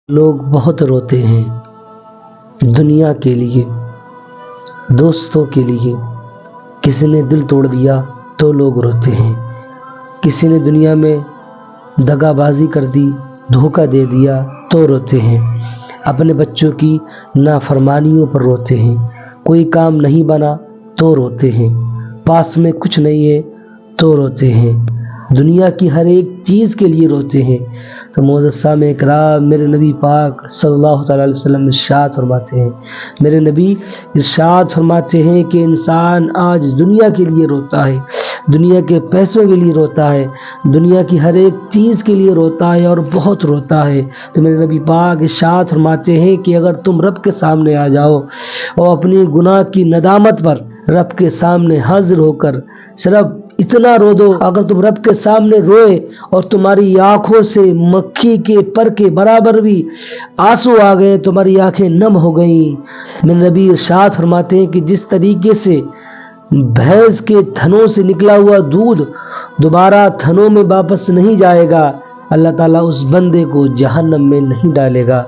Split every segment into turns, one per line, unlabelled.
لوگ بہت روتے ہیں دنیا کے لیے، دوستوں کے لیے۔ کسی نے دل توڑ دیا تو لوگ روتے ہیں، کسی نے دنیا میں دغا بازی کر دی، دھوکہ دے دیا تو روتے ہیں، اپنے بچوں کی نافرمانیوں پر روتے ہیں، کوئی کام نہیں بنا تو روتے ہیں، پاس میں کچھ نہیں ہے تو روتے ہیں، دنیا کی ہر ایک چیز کے لیے روتے ہیں۔ تو معزز سامع کرام، میرے نبی پاک صلی اللہ تعالیٰ علیہ وسلم ارشاد فرماتے ہیں، میرے نبی ارشاد فرماتے ہیں کہ انسان آج دنیا کے لیے روتا ہے، دنیا کے پیسوں کے لیے روتا ہے، دنیا کی ہر ایک چیز کے لیے روتا ہے اور بہت روتا ہے۔ تو میرے نبی پاک ارشاد فرماتے ہیں کہ اگر تم رب کے سامنے آ جاؤ اور اپنی گناہ کی ندامت پر رب کے سامنے حاضر ہو کر صرف اتنا رو دو، اگر تم رب کے سامنے روئے اور تمہاری آنکھوں سے مکھی کے پر کے برابر بھی آنسو آ گئے، تمہاری آنکھیں نم ہو گئیں، میرے نبی ارشاد فرماتے ہیں کہ جس طریقے سے بھینس کے تھنوں سے نکلا ہوا دودھ دوبارہ تھنوں میں واپس نہیں جائے گا، اللہ تعالیٰ اس بندے کو جہنم میں نہیں ڈالے گا۔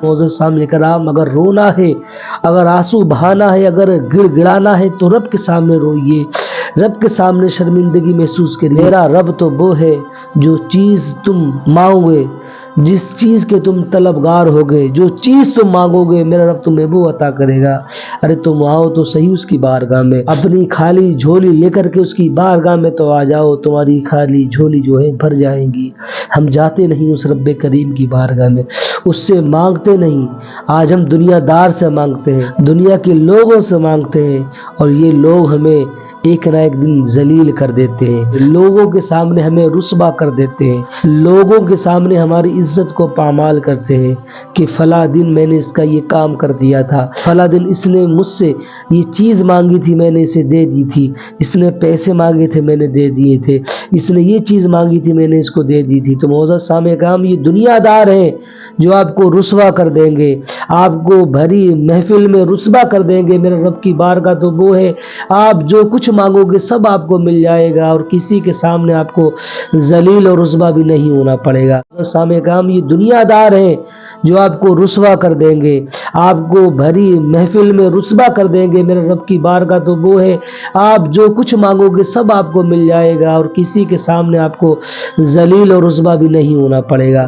معزز سامع کرام، اگر رونا ہے، اگر آنسو بہانا ہے، اگر گڑ گڑانا ہے تو رب کے سامنے روئیے، رب کے سامنے شرمندگی محسوس کریے۔ میرا رب تو وہ ہے جو چیز تم مانگو گے، جس چیز کے تم طلبگار ہوگے، جو چیز تم مانگو گے میرا رب تمہیں وہ عطا کرے گا۔ ارے تم آؤ تو صحیح اس کی بارگاہ میں، اپنی خالی جھولی لے کر کے اس کی بارگاہ میں تو آ جاؤ، تمہاری خالی جھولی جو ہے بھر جائیں گی۔ ہم جاتے نہیں اس رب کریم کی بارگاہ میں، اس سے مانگتے نہیں، آج ہم دنیا دار سے مانگتے ہیں، دنیا کے لوگوں سے مانگتے ہیں، اور یہ لوگ ہمیں ایک نہ ایک دن ذلیل کر دیتے ہیں، لوگوں کے سامنے ہمیں رسوا کر دیتے ہیں، لوگوں کے سامنے ہماری عزت کو پامال کرتے ہیں کہ فلاں دن میں نے اس کا یہ کام کر دیا تھا، فلاں دن اس نے مجھ سے یہ چیز مانگی تھی میں نے اسے دے دی تھی، اس نے پیسے مانگے تھے میں نے دے دیے تھے، اس نے یہ چیز مانگی تھی میں نے اس کو دے دی تھی۔ تو معزز سامع کرام، یہ دنیا دار ہیں جو آپ کو رسوا کر دیں گے، آپ کو بھری محفل میں رسوا کر دیں گے۔ میرے رب کی بارگاہ تو وہ ہے آپ جو کچھ مانگو گے سب آپ کو مل جائے گا، اور کسی کے سامنے آپ کو ذلیل اور رسوا بھی نہیں ہونا پڑے گا۔ سامع کرام، یہ دنیا دار ہیں جو آپ کو رسوا کر دیں گے، آپ کو بھری محفل میں رسوا کر دیں گے۔ میرے رب کی بارگاہ تو وہ ہے آپ جو کچھ مانگو گے سب آپ کو مل جائے گا، اور کسی کے سامنے آپ کو ذلیل اور رسوا بھی نہیں ہونا پڑے گا۔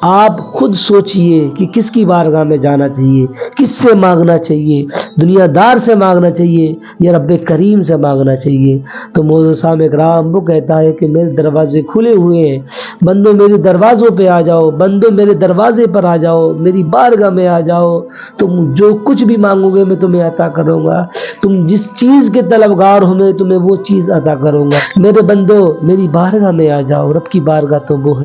آپ خود سوچئے کہ کس کی بارگاہ میں جانا چاہیے، کس سے مانگنا چاہیے، دنیا دار سے مانگنا چاہیے یا رب کریم سے مانگنا چاہیے؟ تو معزز سامع کرام، وہ کہتا ہے کہ میرے دروازے کھلے ہوئے ہیں، بندو میرے دروازوں پہ آ جاؤ، بندو میرے دروازے پر آ جاؤ، میری بارگاہ میں آ جاؤ، تم جو کچھ بھی مانگو گے میں تمہیں عطا کروں گا، تم جس چیز کے طلبگار ہو میں تمہیں وہ چیز عطا کروں گا۔ میرے بندو میری بارگاہ میں آ جاؤ، رب کی بارگاہ تو وہ ہے